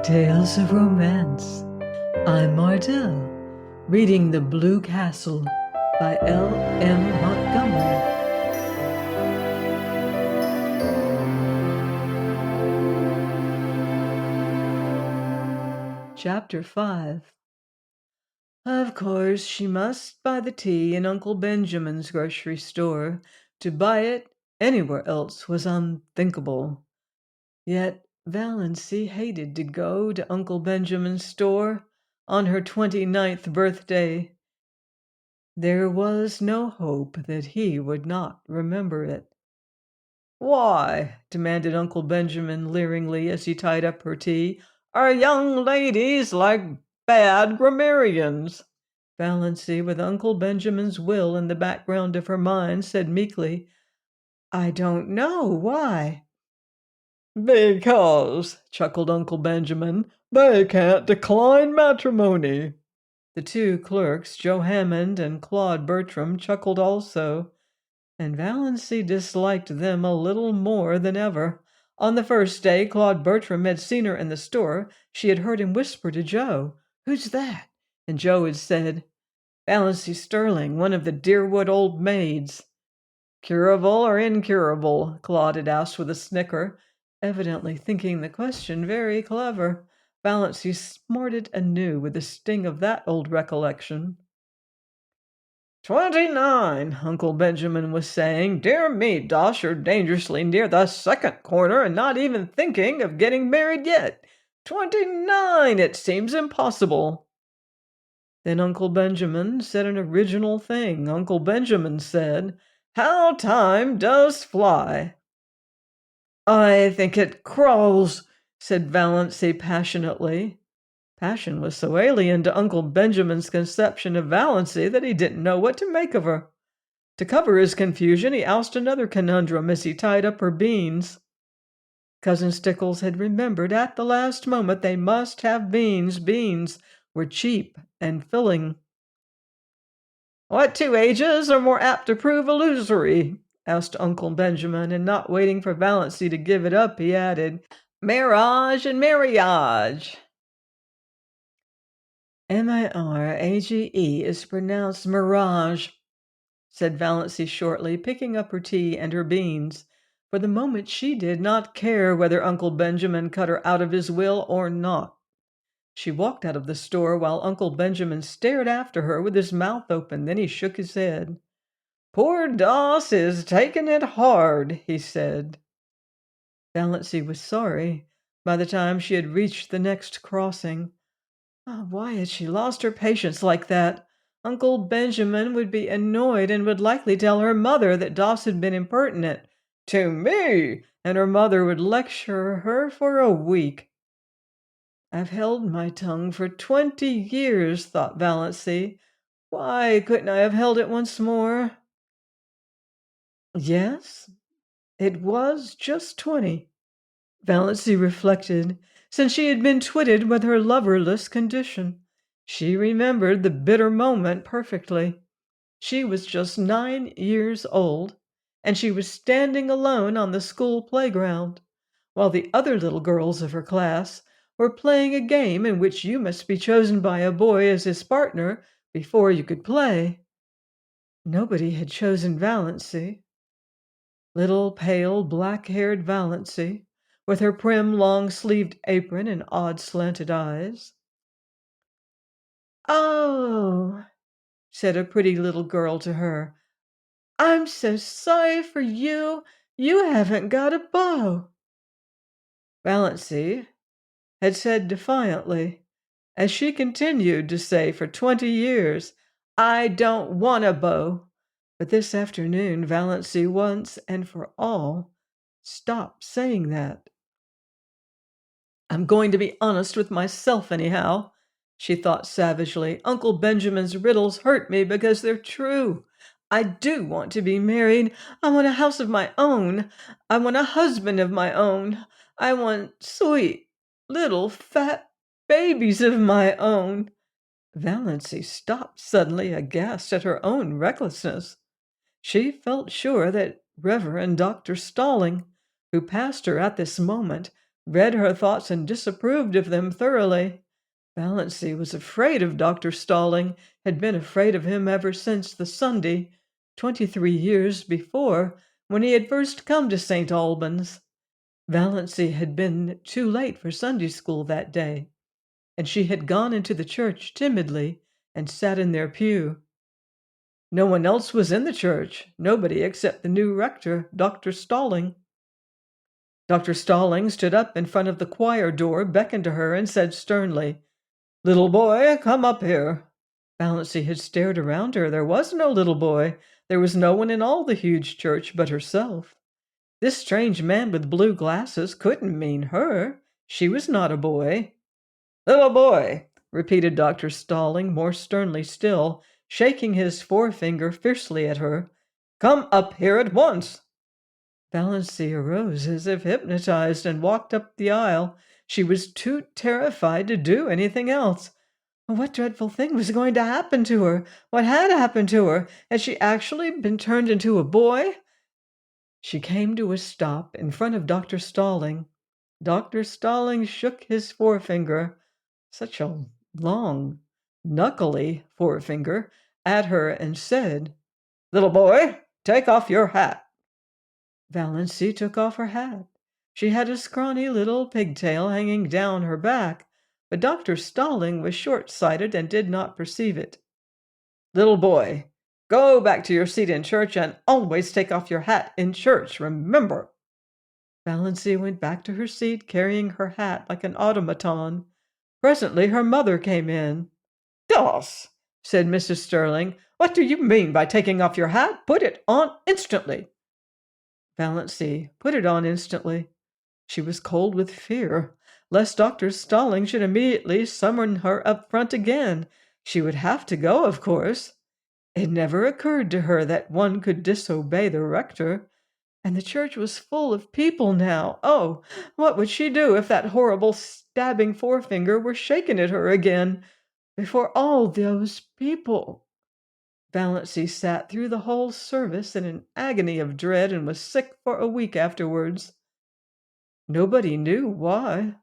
Tales of Romance. I'm Mardell, reading The Blue Castle by L.M. Montgomery. Chapter 5. Of course, she must buy the tea in Uncle Benjamin's grocery store. To buy it anywhere else was unthinkable. Yet Valancy hated to go to Uncle Benjamin's store on her 29th birthday. There was no hope that he would not remember it. "Why," demanded Uncle Benjamin leeringly as he tied up her tea, "are young ladies like bad grammarians?" Valancy, with Uncle Benjamin's will in the background of her mind, said meekly, "I don't know. Why?" "Because," chuckled Uncle Benjamin, "they can't decline matrimony." The two clerks, Joe Hammond and Claude Bertram, chuckled also, and Valancy disliked them a little more than ever. On the first day Claude Bertram had seen her in the store, she had heard him whisper to Joe, "Who's that?" And Joe had said, "Valancy Sterling, one of the Deerwood old maids." "Curable or incurable?" Claude had asked with a snicker, evidently thinking the question very clever. Valancy smarted anew with the sting of that old recollection. 29, Uncle Benjamin was saying. "Dear me, Doss, you're dangerously near the second corner and not even thinking of getting married yet. 29! It seems impossible." Then Uncle Benjamin said an original thing. Uncle Benjamin said, "How time does fly!" "I think it crawls," said Valancy passionately. Passion was so alien to Uncle Benjamin's conception of Valancy that he didn't know what to make of her. To cover his confusion, he asked another conundrum as he tied up her beans. Cousin Stickles had remembered at the last moment they must have beans. Beans were cheap and filling. "What two ages are more apt to prove illusory?" asked Uncle Benjamin, and not waiting for Valancy to give it up, he added, "Marriage and marriage." M-I-R-A-G-E is pronounced mirage, said Valancy shortly, picking up her tea and her beans. For the moment she did not care whether Uncle Benjamin cut her out of his will or not. She walked out of the store while Uncle Benjamin stared after her with his mouth open. Then he shook his head. "Poor Doss is taking it hard," he said. Valancy was sorry by the time she had reached the next crossing. Oh, why had she lost her patience like that? Uncle Benjamin would be annoyed and would likely tell her mother that Doss had been impertinent. "To me!" And her mother would lecture her for a week. "I've held my tongue for 20 years, thought Valancy. Why couldn't I have held it once more? Yes, it was just 20. Valancy reflected, since she had been twitted with her loverless condition. She remembered the bitter moment perfectly. She was just 9 years old, and she was standing alone on the school playground, while the other little girls of her class were playing a game in which you must be chosen by a boy as his partner before you could play. Nobody had chosen Valancy. Little pale black-haired Valancy, with her prim long-sleeved apron and odd slanted eyes. "Oh," said a pretty little girl to her, "I'm so sorry for you. You haven't got a beau." Valancy had said defiantly, as she continued to say for 20 years, "I don't want a beau." But this afternoon Valancy once and for all stopped saying that. "I'm going to be honest with myself anyhow," she thought savagely. "Uncle Benjamin's riddles hurt me because they're true. I do want to be married. I want a house of my own. I want a husband of my own. I want sweet, little, fat babies of my own." Valancy stopped suddenly, aghast at her own recklessness. She felt sure that Reverend Dr. Stalling, who passed her at this moment, read her thoughts and disapproved of them thoroughly. Valancy was afraid of Dr. Stalling, had been afraid of him ever since the Sunday, 23 years before, when he had first come to St. Albans. Valancy had been too late for Sunday school that day, and she had gone into the church timidly and sat in their pew. No one else was in the church, nobody except the new rector, Dr. Stalling. Dr. Stalling stood up in front of the choir door, beckoned to her, and said sternly, "Little boy, come up here." Valancy had stared around her. There was no little boy. There was no one in all the huge church but herself. This strange man with blue glasses couldn't mean her. She was not a boy. "Little boy," repeated Dr. Stalling more sternly still, shaking his forefinger fiercely at her. "Come up here at once." Valancy arose as if hypnotized and walked up the aisle. She was too terrified to do anything else. What dreadful thing was going to happen to her? What had happened to her? Had she actually been turned into a boy? She came to a stop in front of Dr. Stalling. Dr. Stalling shook his forefinger, such a long, knuckly forefinger, at her and said, "Little boy, take off your hat." Valancy took off her hat. She had a scrawny little pigtail hanging down her back, but Dr. Stalling was short-sighted and did not perceive it. "Little boy, go back to your seat in church and always take off your hat in church, remember." Valancy went back to her seat, carrying her hat like an automaton. Presently her mother came in. "Doss," said Mrs. Sterling, "what do you mean by taking off your hat? Put it on instantly." Valancy put it on instantly. She was cold with fear, lest Dr. Stalling should immediately summon her up front again. She would have to go, of course. It never occurred to her that one could disobey the rector. And the church was full of people now. Oh, what would she do if that horrible stabbing forefinger were shaken at her again, before all those people? Valancy sat through the whole service in an agony of dread and was sick for a week afterwards. Nobody knew why.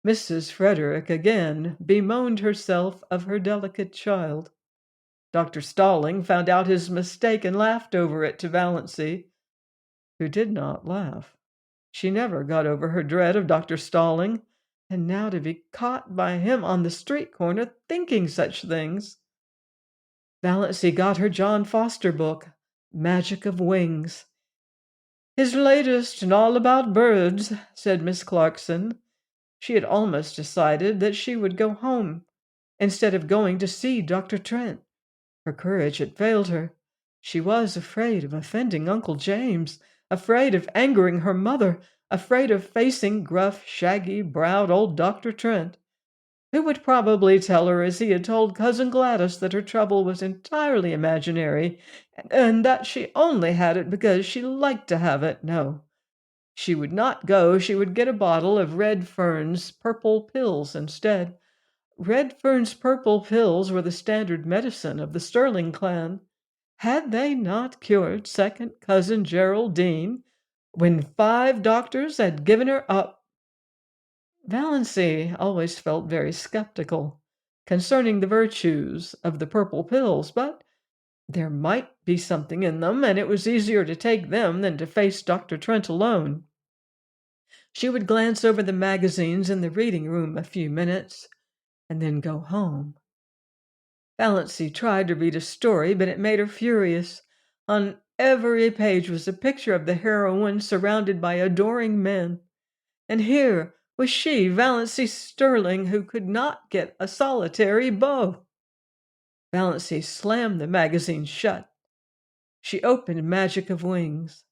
Mrs. Frederick again bemoaned herself of her delicate child. Dr. Stalling found out his mistake and laughed over it to Valancy, who did not laugh. She never got over her dread of Dr. Stalling, and now to be caught by him on the street corner thinking such things. Valancy got her John Foster book, Magic of Wings. "His latest and all about birds," said Miss Clarkson. She had almost decided that she would go home instead of going to see Dr. Trent. Her courage had failed her. She was afraid of offending Uncle James, afraid of angering her mother, afraid of facing gruff, shaggy-browed old Dr. Trent, who would probably tell her, as he had told Cousin Gladys, that her trouble was entirely imaginary, and that she only had it because she liked to have it. No, she would not go. She would get a bottle of Red Fern's purple pills instead. Red Fern's purple pills were the standard medicine of the Sterling clan. Had they not cured second cousin Geraldine when 5 doctors had given her up? Valancy always felt very skeptical concerning the virtues of the purple pills, but there might be something in them, and it was easier to take them than to face Dr. Trent alone. She would glance over the magazines in the reading room a few minutes, and then go home. Valancy tried to read a story, but it made her furious. On every page was a picture of the heroine surrounded by adoring men. And here was she, Valancy Sterling, who could not get a solitary beau. Valancy slammed the magazine shut. She opened Magic of Wings.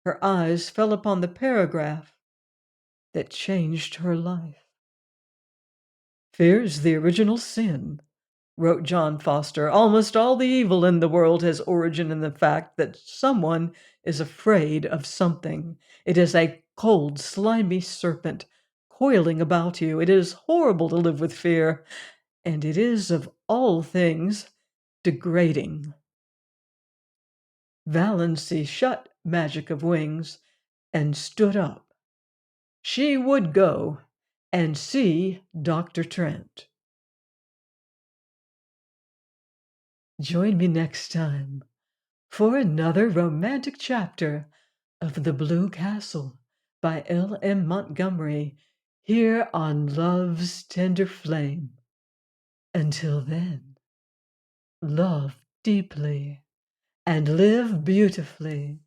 Her eyes fell upon the paragraph that changed her life. "Fear's the original sin," wrote John Foster. "Almost all the evil in the world has origin in the fact that someone is afraid of something. It is a cold, slimy serpent coiling about you. It is horrible to live with fear, and it is, of all things, degrading." Valancy shut Magic of Wings and stood up. she would go and see Dr. Trent. Join me next time for another romantic chapter of The Blue Castle by L.M. Montgomery here on Love's Tender Flame. Until then, love deeply and live beautifully.